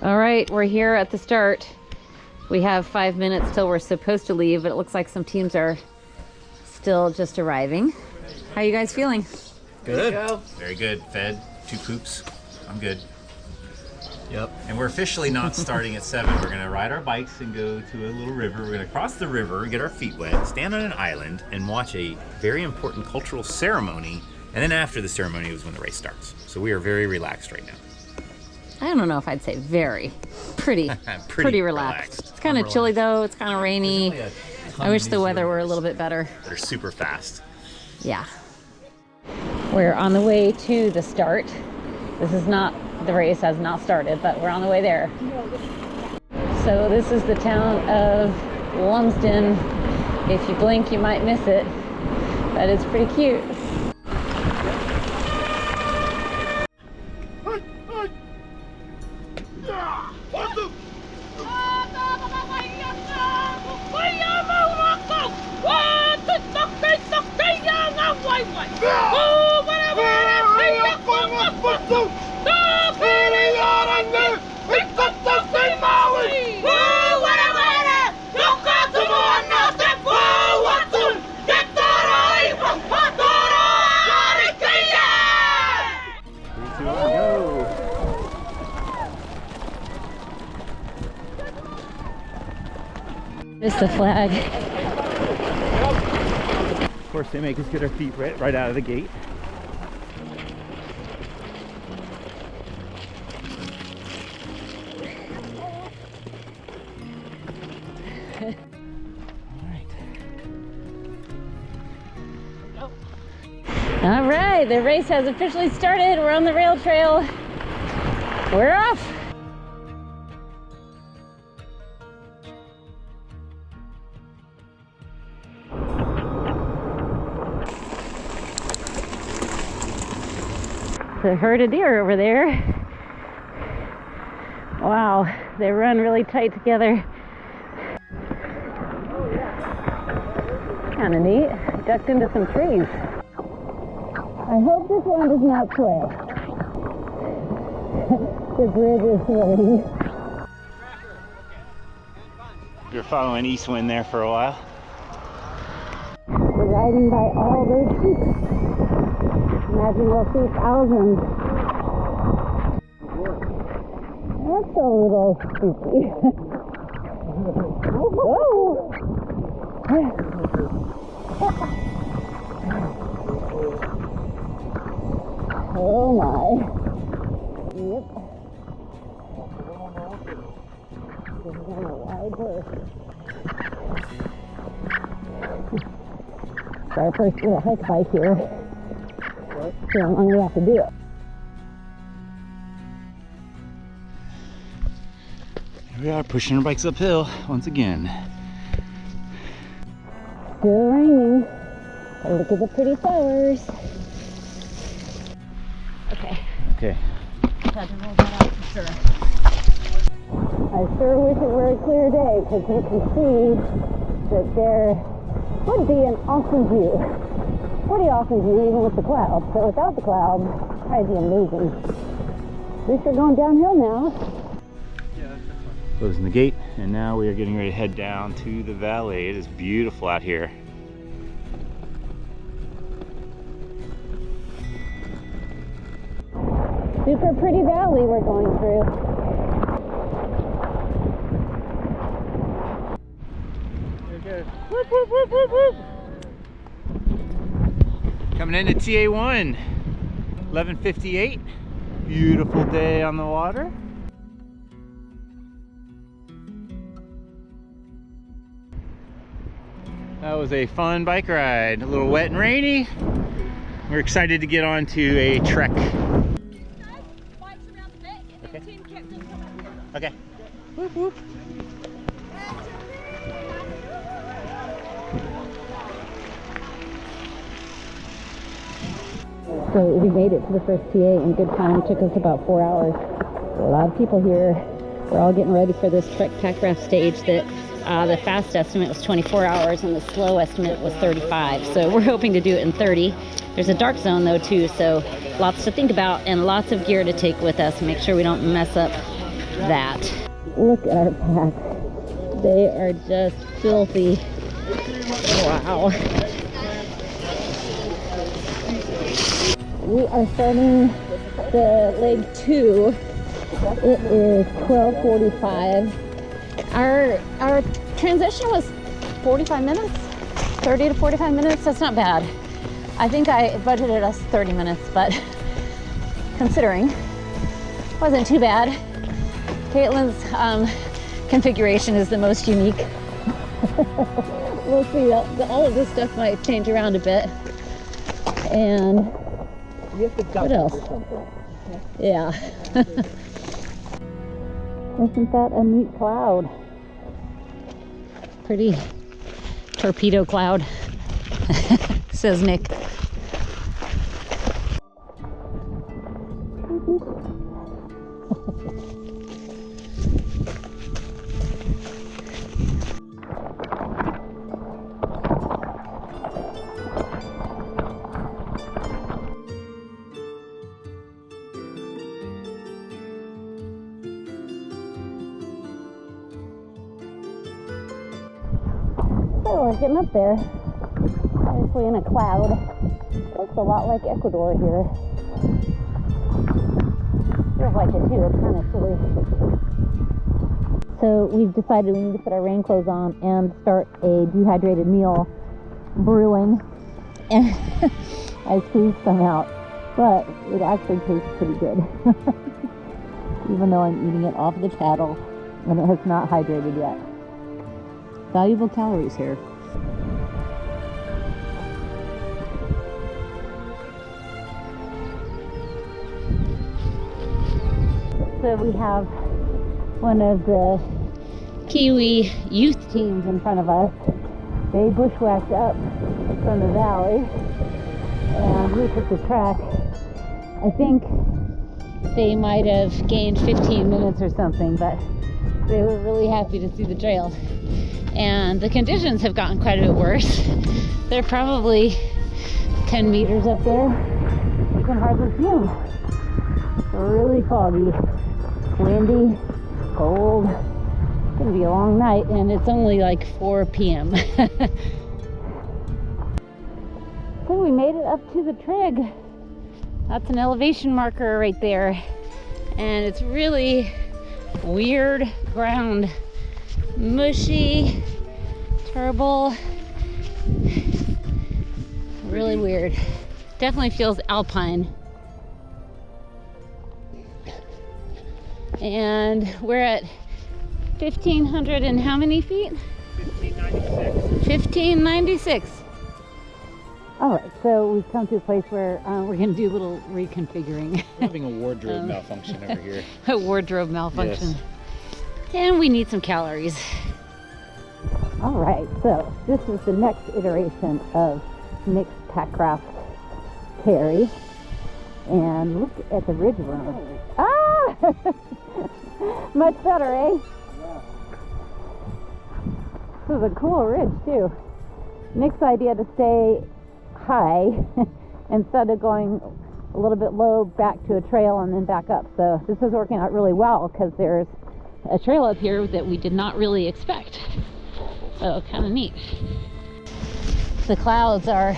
All right, we're here at the start. We have 5 minutes till we're supposed to leave, but it looks like some teams are still just arriving. How are you guys feeling? Good. Very good. Fed, 2 poops. I'm good. Yep. And we're officially not starting at 7. We're gonna ride our bikes and go to a little river. We're gonna cross the river, get our feet wet, stand on an island, and watch a very important cultural ceremony. And then after the ceremony is when the race starts. So we are very relaxed right now. I don't know if I'd say very. Pretty relaxed. It's kind of chilly though. It's kind of rainy. I wish the weather were a little bit better. They're super fast. Yeah. We're on the way to the start. This is not, the race has not started, but we're on the way there. So this is the town of Lumsden. If you blink, you might miss it, but it's pretty cute. It's the flag. Of course, they make us get our feet right out of the gate. All right, the race has officially started. We're on the rail trail. We're off. The herd of deer over there. Wow, they run really tight together. Kind of neat. Ducked into some trees. I hope this one does not sway. The bridge is swaying. You're following east wind there for a while. We're riding by all those sheep. Imagine we'll see thousands. That's a little spooky. Whoa! Oh my. Yep. This is on a wide berth. It's our first little hike bike here. See how long we have to do it. Here we are pushing our bikes uphill once again. Still raining. But look at the pretty flowers. Okay. Okay. Had to roll that out for sure. I sure wish it were a clear day because you can see that there would be an awesome view. Pretty awesome view even with the clouds. But without the clouds, it'd probably be amazing. At least we're going downhill now. Closing the gate, and now we are getting ready to head down to the valley. It is beautiful out here. Super pretty valley we're going through. Whoop, whoop, whoop, whoop, whoop. Coming into TA1, 11:58. Beautiful day on the water. That was a fun bike ride. A little wet and rainy. We're excited to get on to a trek. Okay. Okay. Whoop, whoop. So we made it to the first TA in good time. It took us about 4 hours. A lot of people here. We're all getting ready for this trek pack raft stage that the fast estimate was 24 hours and the slow estimate was 35. So we're hoping to do it in 30. There's a dark zone though too, so lots to think about and lots of gear to take with us. Make sure we don't mess up that. Look at our packs. They are just filthy. Wow. We are starting the leg 2. It is 12:45. Our transition was 45 minutes, 30 to 45 minutes. That's not bad. I think I budgeted us 30 minutes, but considering, wasn't too bad. Caitlin's configuration is the most unique. We'll see. All of this stuff might change around a bit. And what else? Yeah. Isn't that a neat cloud? Pretty torpedo cloud, says Nick. So we're getting up there, obviously in a cloud. Looks a lot like Ecuador here. Feels like it too, it's kind of chilly. So we've decided we need to put our rain clothes on and start a dehydrated meal brewing. And I squeezed some out, but it actually tastes pretty good. Even though I'm eating it off the paddle and it has not hydrated yet. Valuable calories here. So we have one of the Kiwi youth teams in front of us. They bushwhacked up from the valley and we took the track. I think they might have gained 15 minutes or something, but they were really happy to see the trail. And the conditions have gotten quite a bit worse. They're probably 10 meters up there. You can hardly see them. Really foggy, windy, cold. It's gonna be a long night and it's only like 4 p.m. So we made it up to the trig. That's an elevation marker right there. And it's really weird ground. Mushy, terrible, really weird. Definitely feels alpine. And we're at 1,500 and how many feet? 1596. 1596. All right, so we've come to a place where we're going to do a little reconfiguring. We're having a wardrobe malfunction over here. A wardrobe malfunction. Yes. And we need some calories. All right, so this is the next iteration of Nick's Packcraft carry. And look at the ridge road. Ah! Much better, eh? This is a cool ridge, too. Nick's idea to stay high instead of going a little bit low back to a trail and then back up. So this is working out really well because there's a trail up here that we did not really expect. So kind of neat. The clouds are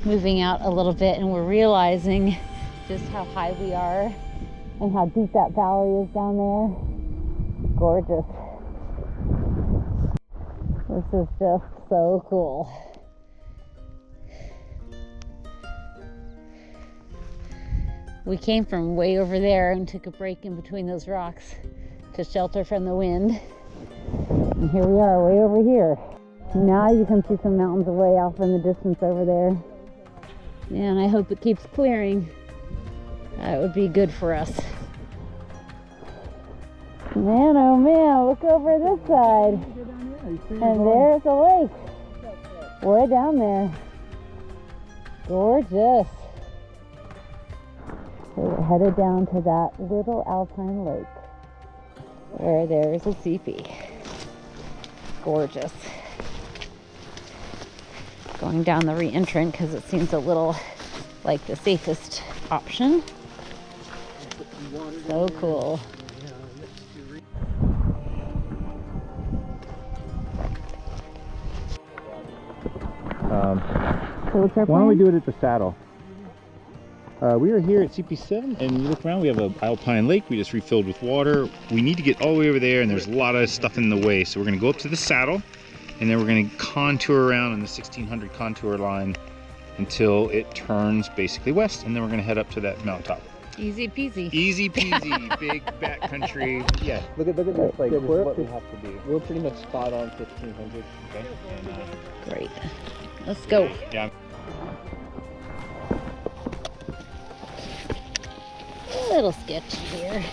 moving out a little bit and we're realizing just how high we are and how deep that valley is down there. Gorgeous. This is just so cool. We came from way over there and took a break in between those rocks to shelter from the wind. And here we are, way over here. Now you can see some mountains way off in the distance over there. Yeah, and I hope it keeps clearing. That would be good for us. Man, oh man, look over this side. And there's a lake. Way down there. Gorgeous. So we're headed down to that little alpine lake where there's a teepee. Gorgeous. Going down the re-entrant because it seems a little like the safest option. So cool. So what's our Why don't we plan? do it at the saddle? We are here at CP7, and you look around, we have a alpine lake we just refilled with water. We need to get all the way over there, and there's a lot of stuff in the way. So we're gonna go up to the saddle, and then we're gonna contour around on the 1600 contour line until it turns basically west, and then we're gonna head up to that mountaintop. Easy peasy. Easy peasy, big backcountry. Yeah, look at this, like, this is what we have to do. We're pretty much spot on 1500. Okay, and, Great. Let's go. yeah. A little sketchy here.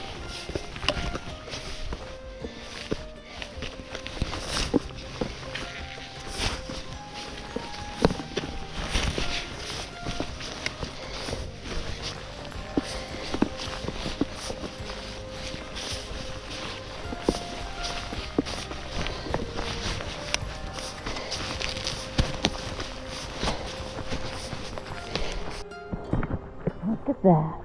Look at that.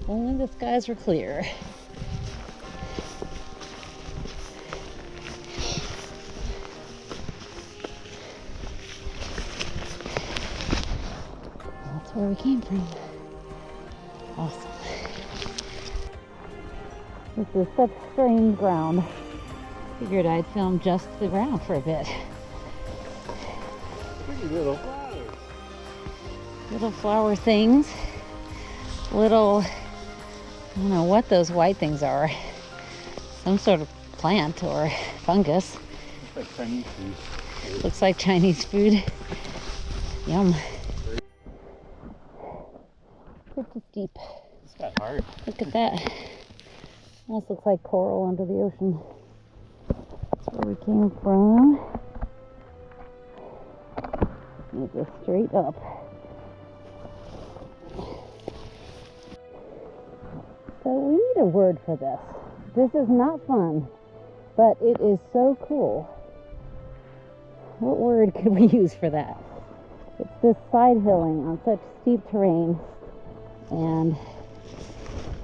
Only the skies were clear. That's where we came from. Awesome. This is such strange ground. Figured I'd film just the ground for a bit. Pretty little flowers. Little flower things. Little, I don't know what those white things are. Some sort of plant or fungus. It's like Chinese food. Looks like Chinese food. Yum. Pretty steep. It's got hard. Look at that. Almost looks like coral under the ocean. That's where we came from. It goes straight up. So we need a word for this. This is not fun, but it is so cool. What word could we use for that? It's this side hilling on such steep terrain, and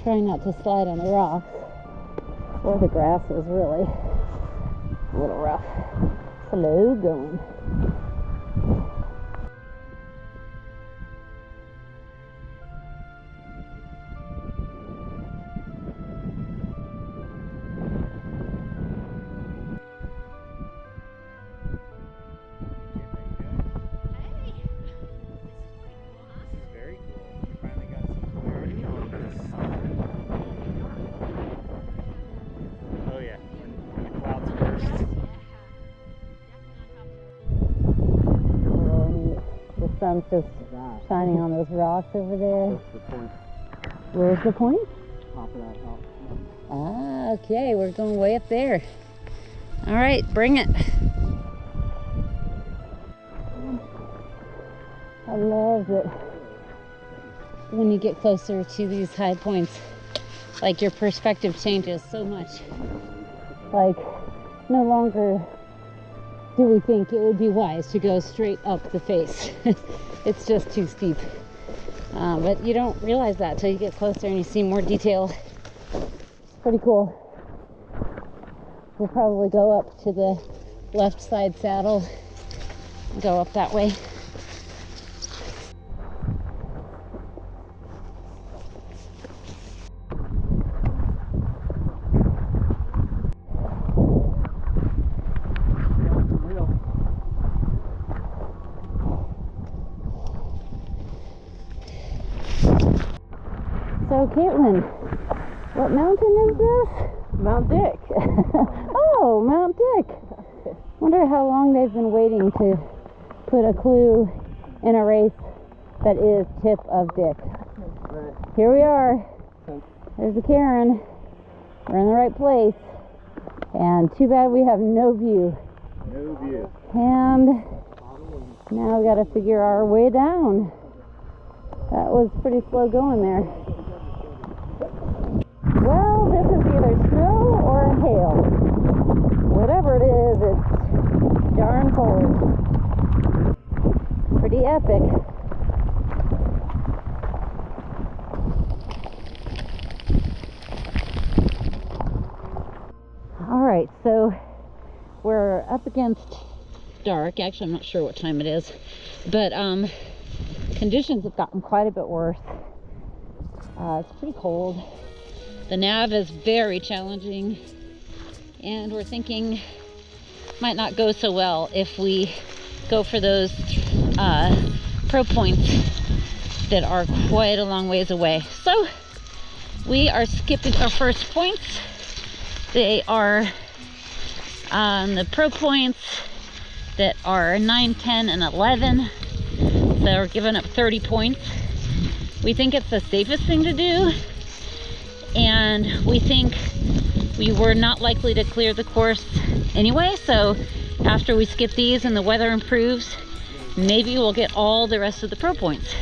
trying not to slide on the rocks or the grass is really a little rough. Slow going. Very cool. We finally got some clarity on this. Oh yeah, when the clouds burst. Oh, neat. The sun's just shining on those rocks over there. That's the point. Where's the point? Top of that top. Ah, okay, we're going way up there. All right, bring it. I love it when you get closer to these high points, like your perspective changes so much. Like, no longer do we think it would be wise to go straight up the face. It's just too steep. But you don't realize that till you get closer and you see more detail. Pretty cool. We'll probably go up to the left side saddle and go up that way. So Caitlin, what mountain is this? Mount Dick. Oh, Mount Dick. Wonder how long they've been waiting to put a clue in a race that is Tip of Dick. Right. Here we are. There's the Karen. We're in the right place. And too bad we have no view. No view. And now we got to figure our way down. That was pretty slow going there. Well, this is either snow or hail. Whatever it is, it's darn cold. Pretty epic. All right, so we're up against dark. Actually, I'm not sure what time it is, but conditions have gotten quite a bit worse. It's pretty cold. The nav is very challenging, and we're thinking might not go so well if we go for those pro points that are quite a long ways away. So we are skipping our first points. They are the pro points that are 9, 10, and 11. So we're giving up 30 points. We think it's the safest thing to do, and we think we were not likely to clear the course anyway, so after we skip these and the weather improves, maybe we'll get all the rest of the pro points.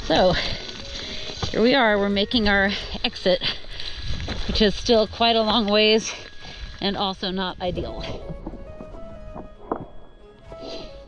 So here we are, we're making our exit, which is still quite a long ways and also not ideal.